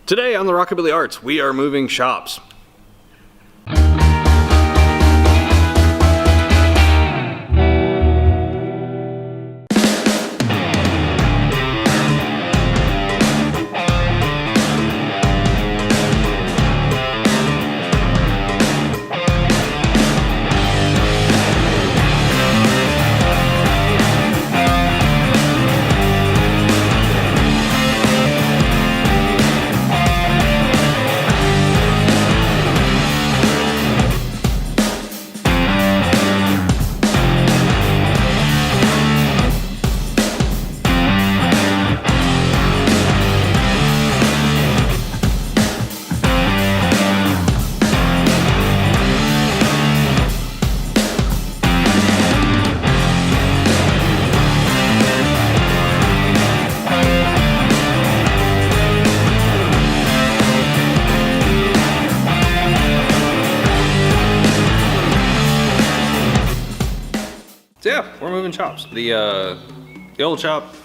Today on the Rockabilly Arts, we are moving shops. So yeah, we're moving shops. The old shop,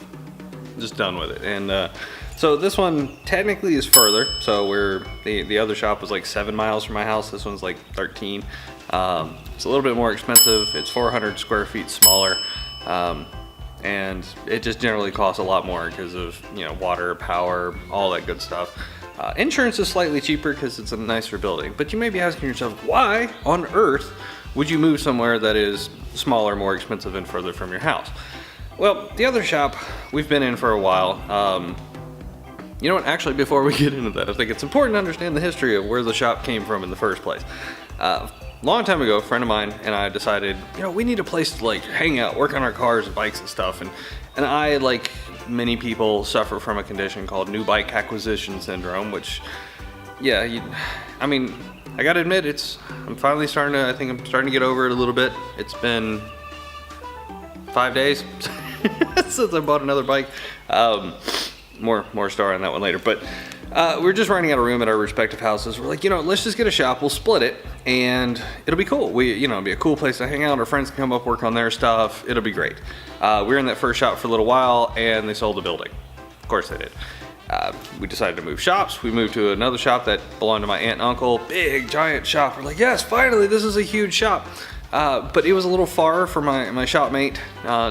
just done with it. And so this one technically is further. So the other shop was like 7 miles from my house. This one's like 13. It's a little bit more expensive. It's 400 square feet smaller. And it just generally costs a lot more because of, you know, water, power, all that good stuff. Insurance is slightly cheaper because it's a nicer building. But you may be asking yourself, why on earth would you move somewhere that is smaller, more expensive, and further from your house? Well, the other shop we've been in for a while. You know what, actually, before we get into that, I think it's important to understand the history of where the shop came from in the first place. Long time ago, a friend of mine and I decided, you know, we need a place to like hang out, work on our cars and bikes and stuff. And I, like many people, suffer from a condition called new bike acquisition syndrome, which, yeah, I mean, I gotta admit, I'm finally starting to get over it a little bit. It's been 5 days since I bought another bike. More story on that one later. But we're just renting out a room at our respective houses. We're like, you know, let's just get a shop. We'll split it, and it'll be cool. It'll be a cool place to hang out. Our friends can come up, work on their stuff. It'll be great. We were in that first shop for a little while, and they sold the building. Of course they did. We decided to move shops. We moved to another shop that belonged to my aunt and uncle. Big, giant shop. We're like, yes, finally, this is a huge shop. But it was a little far for my shopmate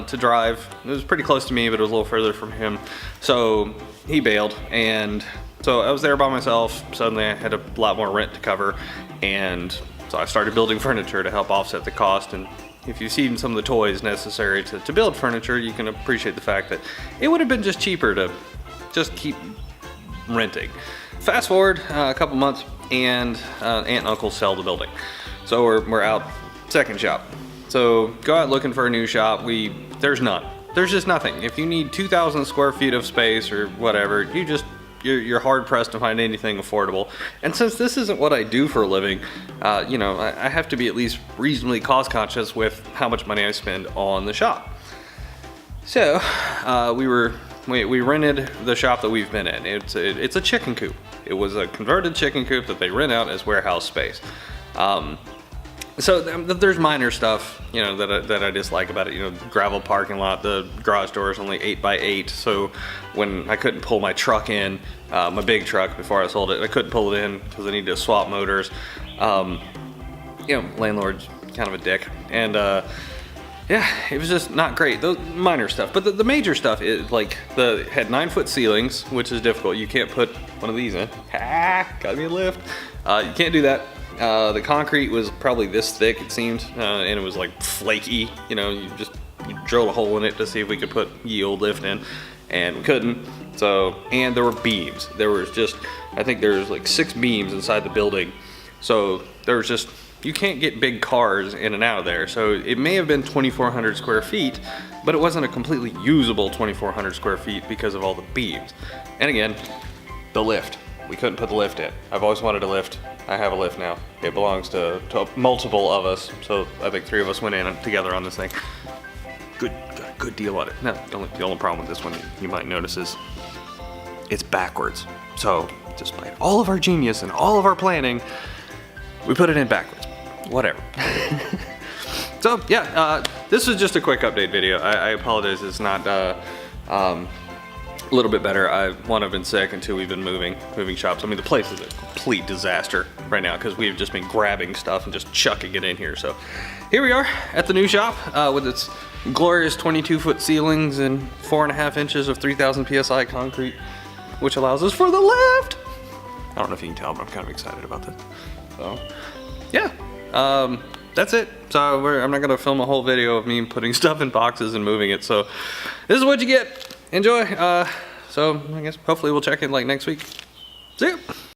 to drive. It was pretty close to me, but it was a little further from him. So he bailed, and so I was there by myself. Suddenly I had a lot more rent to cover, and so I started building furniture to help offset the cost. And if you've seen some of the toys necessary to build furniture, you can appreciate the fact that it would have been just cheaper to just keep renting. Fast forward a couple months, and aunt and uncle sell the building. So we're out, second shop. So go out looking for a new shop. There's none. There's just nothing. If you need 2,000 square feet of space or whatever, you're hard pressed to find anything affordable. And since this isn't what I do for a living, you know, I have to be at least reasonably cost conscious with how much money I spend on the shop. So we rented the shop that we've been in. It's a chicken coop. It was a converted chicken coop that they rent out as warehouse space. So there's minor stuff, you know, that I dislike about it. You know, gravel parking lot. The garage door is only 8x8. So when I couldn't pull my truck in, my big truck before I sold it, I couldn't pull it in because I needed to swap motors. You know, landlord's kind of a dick, and yeah, it was just not great. Those minor stuff, but the major stuff is like had 9-foot ceilings, which is difficult. You can't put one of these in. Got me a lift. You can't do that. The concrete was probably this thick, it seemed, and it was like flaky. You know, you drilled a hole in it to see if we could put ye old lift in, and we couldn't. So, and there were beams. I think there was like 6 beams inside the building. So there was just, you can't get big cars in and out of there. So it may have been 2,400 square feet, but it wasn't a completely usable 2,400 square feet because of all the beams. And again, the lift. We couldn't put the lift in. I've always wanted a lift. I have a lift now. It belongs to multiple of us. So I think 3 of us went in together on this thing. Got a good deal on it. Now, the only problem with this one you might notice is it's backwards. So despite all of our genius and all of our planning, we put it in backwards. Whatever. So yeah, this is just a quick update video. I apologize, it's not a little bit better. One, I've been sick, and two, we've been moving shops. I mean, the place is a complete disaster right now because we've just been grabbing stuff and just chucking it in here. So here we are at the new shop with its glorious 22-foot ceilings and 4.5 inches of 3,000 PSI concrete, which allows us for the lift. I don't know if you can tell, but I'm kind of excited about this. So yeah, that's it. So I'm not gonna film a whole video of me putting stuff in boxes and moving it. So this is what you get. Enjoy. So I guess hopefully we'll check in like next week. See ya.